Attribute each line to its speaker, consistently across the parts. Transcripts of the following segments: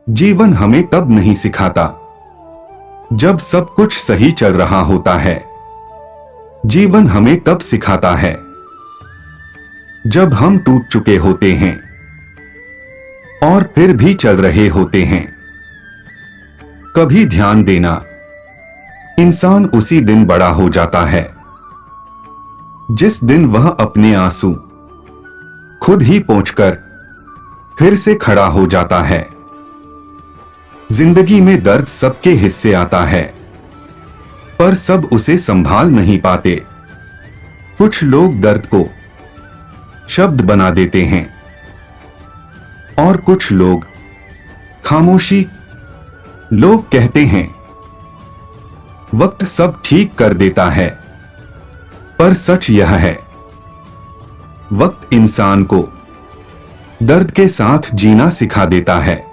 Speaker 1: जीवन हमें तब नहीं सिखाता जब सब कुछ सही चल रहा होता है। जीवन हमें तब सिखाता है जब हम टूट चुके होते हैं और फिर भी चल रहे होते हैं। कभी ध्यान देना, इंसान उसी दिन बड़ा हो जाता है जिस दिन वह अपने आंसू खुद ही पोंछकर फिर से खड़ा हो जाता है। जिंदगी में दर्द सबके हिस्से आता है, पर सब उसे संभाल नहीं पाते। कुछ लोग दर्द को शब्द बना देते हैं और कुछ लोग खामोशी। लोग कहते हैं वक्त सब ठीक कर देता है, पर सच यह है वक्त इंसान को दर्द के साथ जीना सिखा देता है।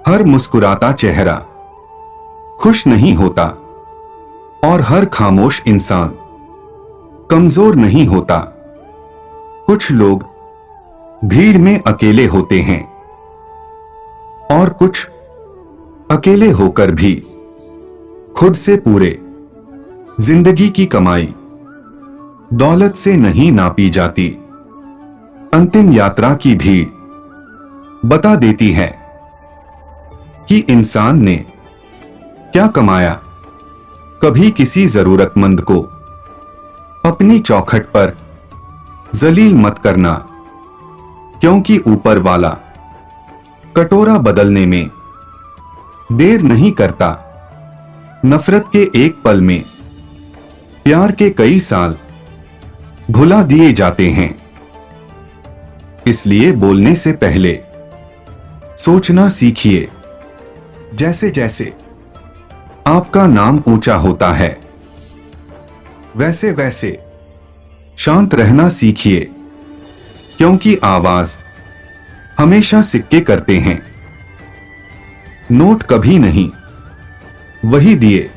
Speaker 1: हर मुस्कुराता चेहरा खुश नहीं होता और हर खामोश इंसान कमजोर नहीं होता। कुछ लोग भीड़ में अकेले होते हैं और कुछ अकेले होकर भी खुद से पूरे। जिंदगी की कमाई दौलत से नहीं नापी जाती। अंतिम यात्रा की भीड़ बता देती है कि इंसान ने क्या कमाया। कभी किसी जरूरतमंद को अपनी चौखट पर जलील मत करना, क्योंकि ऊपर वाला कटोरा बदलने में देर नहीं करता। नफरत के एक पल में प्यार के कई साल भुला दिए जाते हैं। इसलिए बोलने से पहले सोचना सीखिए। जैसे जैसे आपका नाम ऊंचा होता है, वैसे वैसे शांत रहना सीखिए, क्योंकि आवाज हमेशा सिक्के करते हैं। नोट कभी नहीं, वही दिए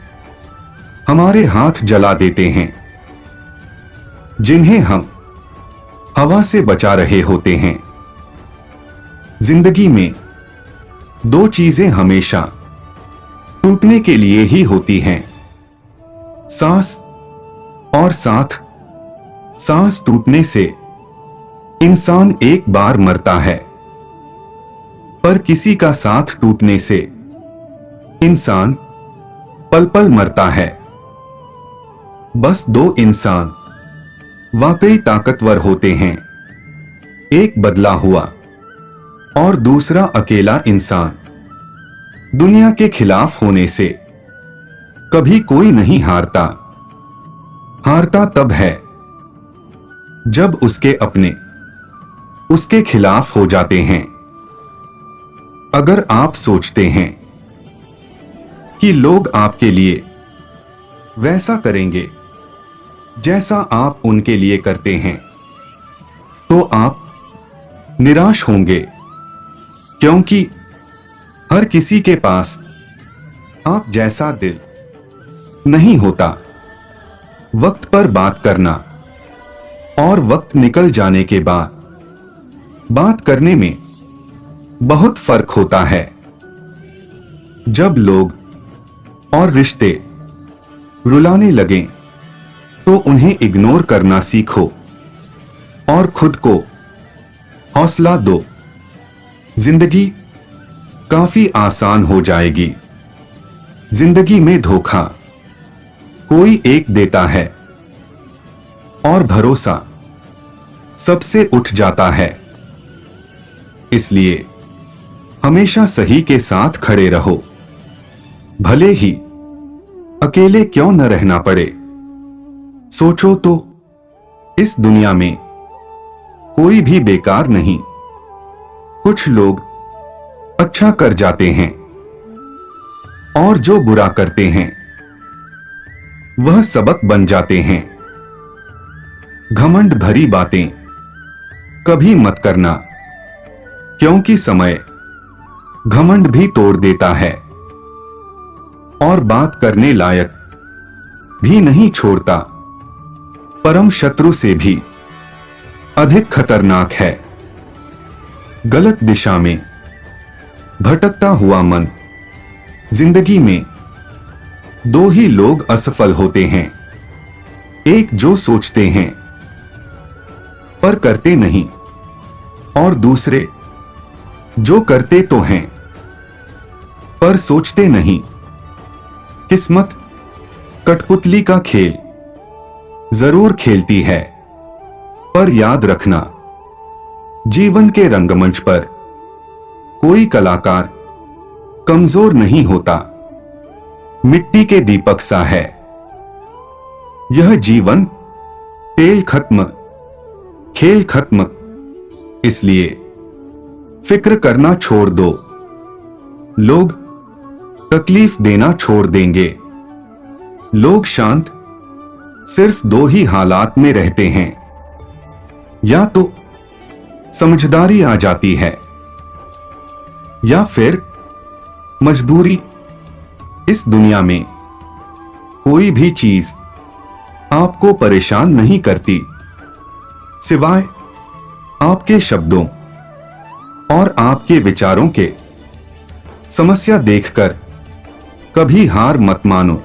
Speaker 1: हमारे हाथ जला देते हैं जिन्हें हम हवा से बचा रहे होते हैं। जिंदगी में दो चीजें हमेशा टूटने के लिए ही होती हैं, सांस और साथ। सांस टूटने से इंसान एक बार मरता है, पर किसी का साथ टूटने से इंसान पल पल मरता है। बस दो इंसान वाकई ताकतवर होते हैं, एक बदला हुआ और दूसरा अकेला इंसान। दुनिया के खिलाफ होने से कभी कोई नहीं हारता। हारता तब है जब उसके अपने उसके खिलाफ हो जाते हैं। अगर आप सोचते हैं कि लोग आपके लिए वैसा करेंगे जैसा आप उनके लिए करते हैं, तो आप निराश होंगे, क्योंकि हर किसी के पास आप जैसा दिल नहीं होता। वक्त पर बात करना और वक्त निकल जाने के बाद बात करने में बहुत फर्क होता है। जब लोग और रिश्ते रुलाने लगें, तो उन्हें इग्नोर करना सीखो और खुद को हौसला दो। जिंदगी काफी आसान हो जाएगी। जिंदगी में धोखा कोई एक देता है और भरोसा सबसे उठ जाता है। इसलिए हमेशा सही के साथ खड़े रहो, भले ही अकेले क्यों न रहना पड़े। सोचो तो, इस दुनिया में कोई भी बेकार नहीं। कुछ लोग अच्छा कर जाते हैं और जो बुरा करते हैं वह सबक बन जाते हैं। घमंड भरी बातें कभी मत करना, क्योंकि समय घमंड भी तोड़ देता है और बात करने लायक भी नहीं छोड़ता। परम शत्रु से भी अधिक खतरनाक है। गलत दिशा में भटकता हुआ मन। जिंदगी में दो ही लोग असफल होते हैं, एक जो सोचते हैं पर करते नहीं, और दूसरे जो करते तो हैं पर सोचते नहीं। किस्मत कठपुतली का खेल जरूर खेलती है, पर याद रखना, जीवन के रंगमंच पर कोई कलाकार कमजोर नहीं होता, मिट्टी के दीपक सा है यह जीवन। तेल खत्म, खेल खत्म, इसलिए फिक्र करना छोड़ दो। लोग तकलीफ देना छोड़ देंगे। लोग शांत सिर्फ दो ही हालात में रहते हैं, या तो समझदारी आ जाती है या फिर मजबूरी। इस दुनिया में कोई भी चीज आपको परेशान नहीं करती सिवाय आपके शब्दों और आपके विचारों के। समस्या देखकर कभी हार मत मानो,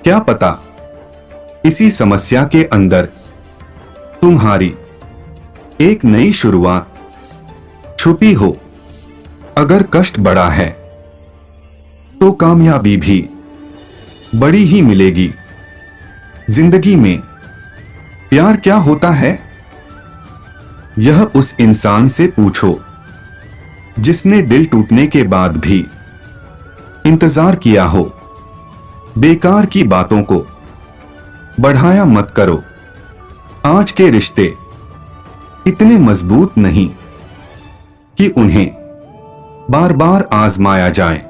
Speaker 1: क्या पता इसी समस्या के अंदर तुम्हारी एक नई शुरुआत छुपी हो। अगर कष्ट बड़ा है तो कामयाबी भी बड़ी ही मिलेगी। जिंदगी में प्यार क्या होता है, यह उस इंसान से पूछो जिसने दिल टूटने के बाद भी इंतजार किया हो। बेकार की बातों को बढ़ाया मत करो। आज के रिश्ते इतने मजबूत नहीं कि उन्हें बार बार आजमाया जाए।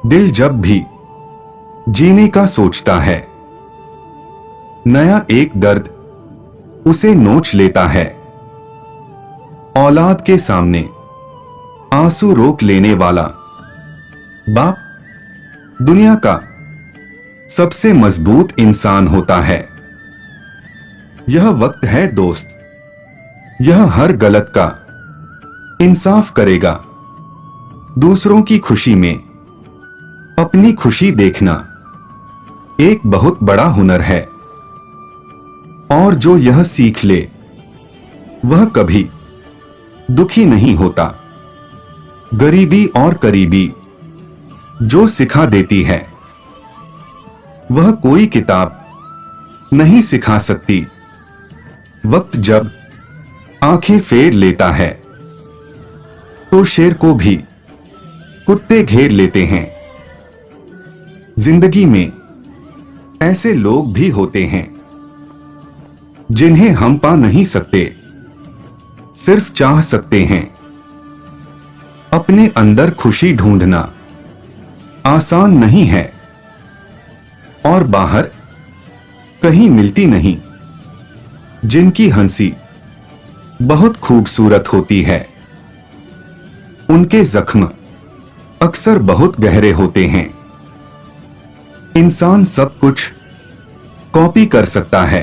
Speaker 1: दिल जब भी जीने का सोचता है, नया एक दर्द उसे नोच लेता है। औलाद के सामने आंसू रोक लेने वाला बाप दुनिया का सबसे मजबूत इंसान होता है। यह वक्त है दोस्त, यह हर गलत का इंसाफ करेगा। दूसरों की खुशी में अपनी खुशी देखना एक बहुत बड़ा हुनर है, और जो यह सीख ले वह कभी दुखी नहीं होता। गरीबी और करीबी जो सिखा देती है वह कोई किताब नहीं सिखा सकती। वक्त जब आंखें फेर लेता है तो शेर को भी कुत्ते घेर लेते हैं। जिंदगी में ऐसे लोग भी होते हैं जिन्हें हम पा नहीं सकते, सिर्फ चाह सकते हैं। अपने अंदर खुशी ढूंढना आसान नहीं है और बाहर कहीं मिलती नहीं। जिनकी हंसी बहुत खूबसूरत होती है, उनके जख्म अक्सर बहुत गहरे होते हैं। इंसान सब कुछ कॉपी कर सकता है,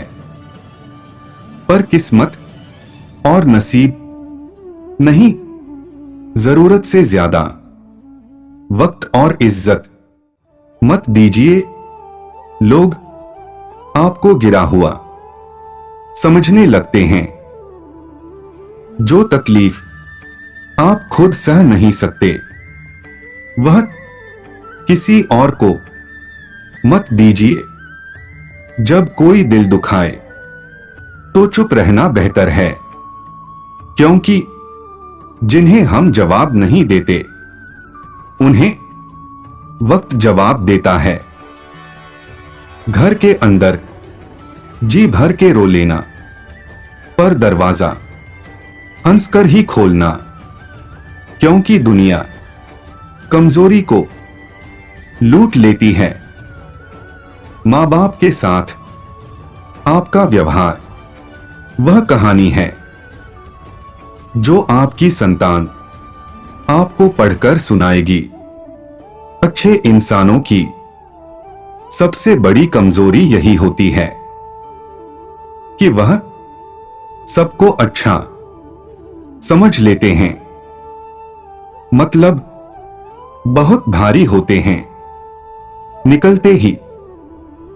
Speaker 1: पर किस्मत और नसीब नहीं। जरूरत से ज्यादा वक्त और इज्जत मत दीजिए। लोग आपको गिरा हुआ समझने लगते हैं। जो तकलीफ आप खुद सह नहीं सकते वह किसी और को मत दीजिए। जब कोई दिल दुखाए तो चुप रहना बेहतर है, क्योंकि जिन्हें हम जवाब नहीं देते उन्हें वक्त जवाब देता है। घर के अंदर जी भर के रो लेना, पर दरवाजा हंसकर ही खोलना, क्योंकि दुनिया कमजोरी को लूट लेती है। मां बाप के साथ आपका व्यवहार वह कहानी है जो आपकी संतान आपको पढ़कर सुनाएगी। अच्छे इंसानों की सबसे बड़ी कमजोरी यही होती है कि वह सबको अच्छा समझ लेते हैं। मतलब बहुत भारी होते हैं। निकलते ही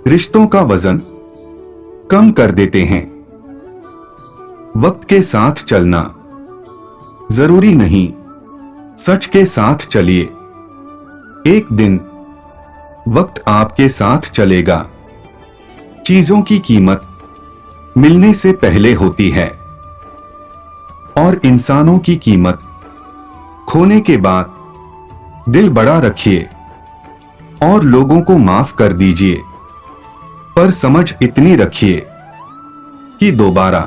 Speaker 1: रिश्तों का वजन कम कर देते हैं। वक्त के साथ चलना जरूरी नहीं, सच के साथ चलिए। एक दिन वक्त आपके साथ चलेगा। चीजों की कीमत मिलने से पहले होती है और इंसानों की कीमत खोने के बाद। दिल बड़ा रखिए और लोगों को माफ कर दीजिए, पर समझ इतनी रखिए कि दोबारा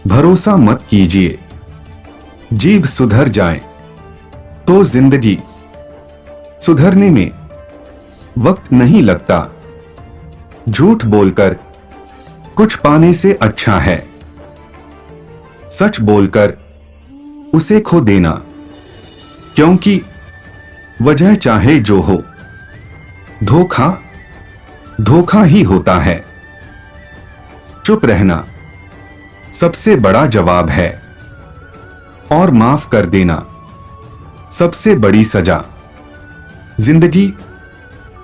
Speaker 1: भरोसा मत कीजिए। जीभ सुधर जाए तो जिंदगी सुधरने में वक्त नहीं लगता। झूठ बोलकर कुछ पाने से अच्छा है सच बोलकर उसे खो देना, क्योंकि वजह चाहे जो हो, धोखा धोखा ही होता है। चुप रहना सबसे बड़ा जवाब है और माफ कर देना सबसे बड़ी सजा। जिंदगी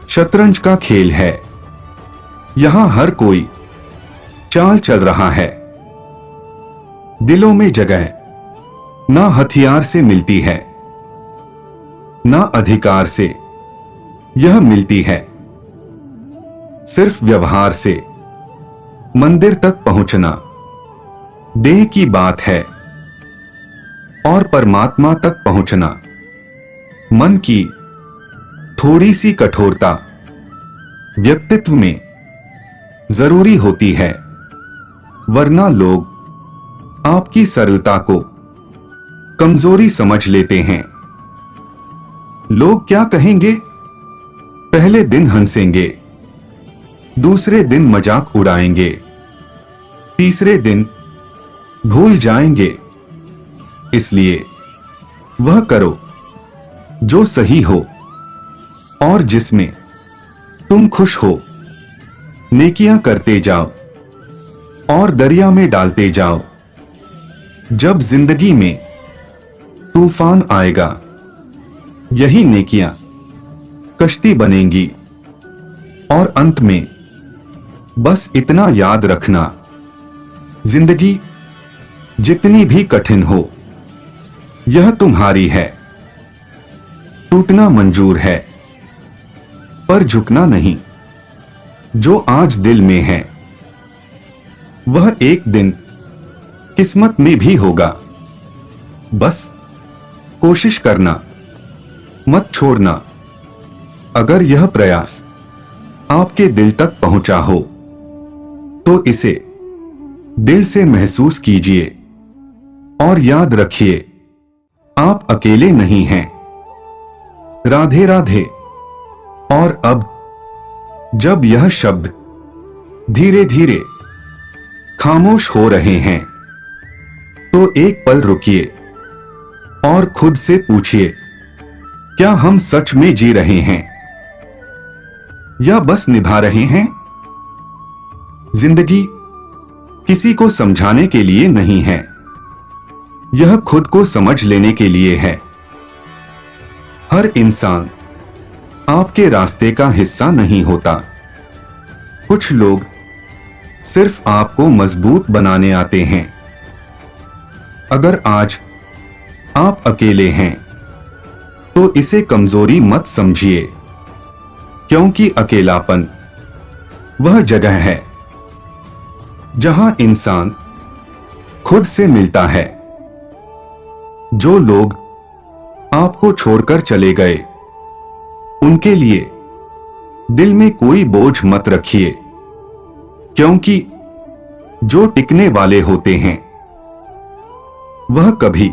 Speaker 1: शतरंज का खेल है, यहां हर कोई चाल चल रहा है। दिलों में जगह ना हथियार से मिलती है, ना अधिकार से यह मिलती है। सिर्फ व्यवहार से मंदिर तक पहुंचना देह की बात है और परमात्मा तक पहुंचना मन की। थोड़ी सी कठोरता व्यक्तित्व में जरूरी होती है, वरना लोग आपकी सरलता को कमजोरी समझ लेते हैं। लोग क्या कहेंगे? पहले दिन हंसेंगे, दूसरे दिन मजाक उड़ाएंगे, तीसरे दिन भूल जाएंगे। इसलिए वह करो जो सही हो और जिसमें तुम खुश हो। नेकियां करते जाओ और दरिया में डालते जाओ। जब जिंदगी में तूफान आएगा, यही नेकियां कश्ती बनेंगी। और अंत में बस इतना याद रखना, जिंदगी जितनी भी कठिन हो, यह तुम्हारी है। टूटना मंजूर है पर झुकना नहीं। जो आज दिल में है वह एक दिन किस्मत में भी होगा। बस कोशिश करना, मत छोड़ना। अगर यह प्रयास आपके दिल तक पहुंचा हो तो इसे दिल से महसूस कीजिए और याद रखिए, आप अकेले नहीं हैं। राधे राधे। और अब जब यह शब्द धीरे धीरे खामोश हो रहे हैं तो एक पल रुकिए और खुद से पूछिए, क्या हम सच में जी रहे हैं या बस निभा रहे हैं? जिंदगी किसी को समझाने के लिए नहीं है, यह खुद को समझ लेने के लिए है। हर इंसान आपके रास्ते का हिस्सा नहीं होता। कुछ लोग सिर्फ आपको मजबूत बनाने आते हैं। अगर आज आप अकेले हैं तो इसे कमजोरी मत समझिए, क्योंकि अकेलापन वह जगह है जहां इंसान खुद से मिलता है। जो लोग आपको छोड़कर चले गए, उनके लिए दिल में कोई बोझ मत रखिए, क्योंकि जो टिकने वाले होते हैं वह कभी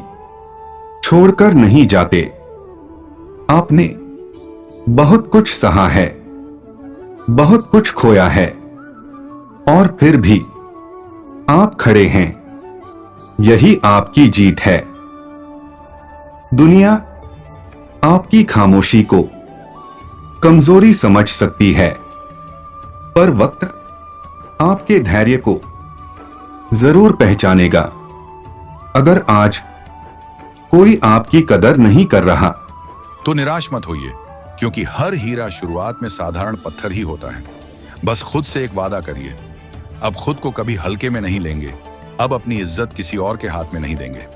Speaker 1: छोड़कर नहीं जाते। आपने बहुत कुछ सहा है, बहुत कुछ खोया है, और फिर भी आप खड़े हैं। यही आपकी जीत है। दुनिया आपकी खामोशी को कमजोरी समझ सकती है, पर वक्त आपके धैर्य को जरूर पहचानेगा। अगर आज कोई आपकी कदर नहीं कर रहा।
Speaker 2: तो निराश मत होइए, क्योंकि हर हीरा शुरुआत में साधारण पत्थर ही होता है। बस खुद से एक वादा करिए, अब खुद को कभी हल्के में नहीं लेंगे, अब अपनी इज्जत किसी और के हाथ में नहीं देंगे।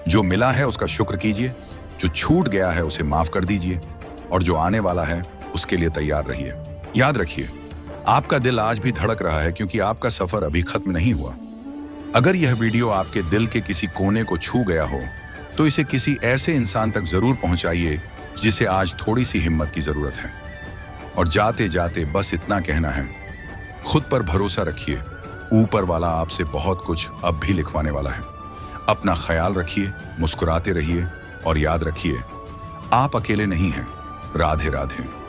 Speaker 2: जो मिला है उसका शुक्र कीजिए, जो छूट गया है उसे माफ कर दीजिए, और जो आने वाला है उसके लिए तैयार रहिए। याद रखिए, आपका दिल आज भी धड़क रहा है, क्योंकि आपका सफर अभी खत्म नहीं हुआ। अगर यह वीडियो आपके दिल के किसी कोने को छू गया हो, तो इसे किसी ऐसे इंसान तक जरूर पहुंचाइए जिसे आज थोड़ी सी हिम्मत की जरूरत है। और जाते जाते बस इतना कहना है, खुद पर भरोसा रखिए, ऊपर वाला आपसे बहुत कुछ अब भी लिखवाने वाला है। अपना ख्याल रखिए, मुस्कुराते रहिए, और याद रखिए, आप अकेले नहीं हैं। राधे राधे।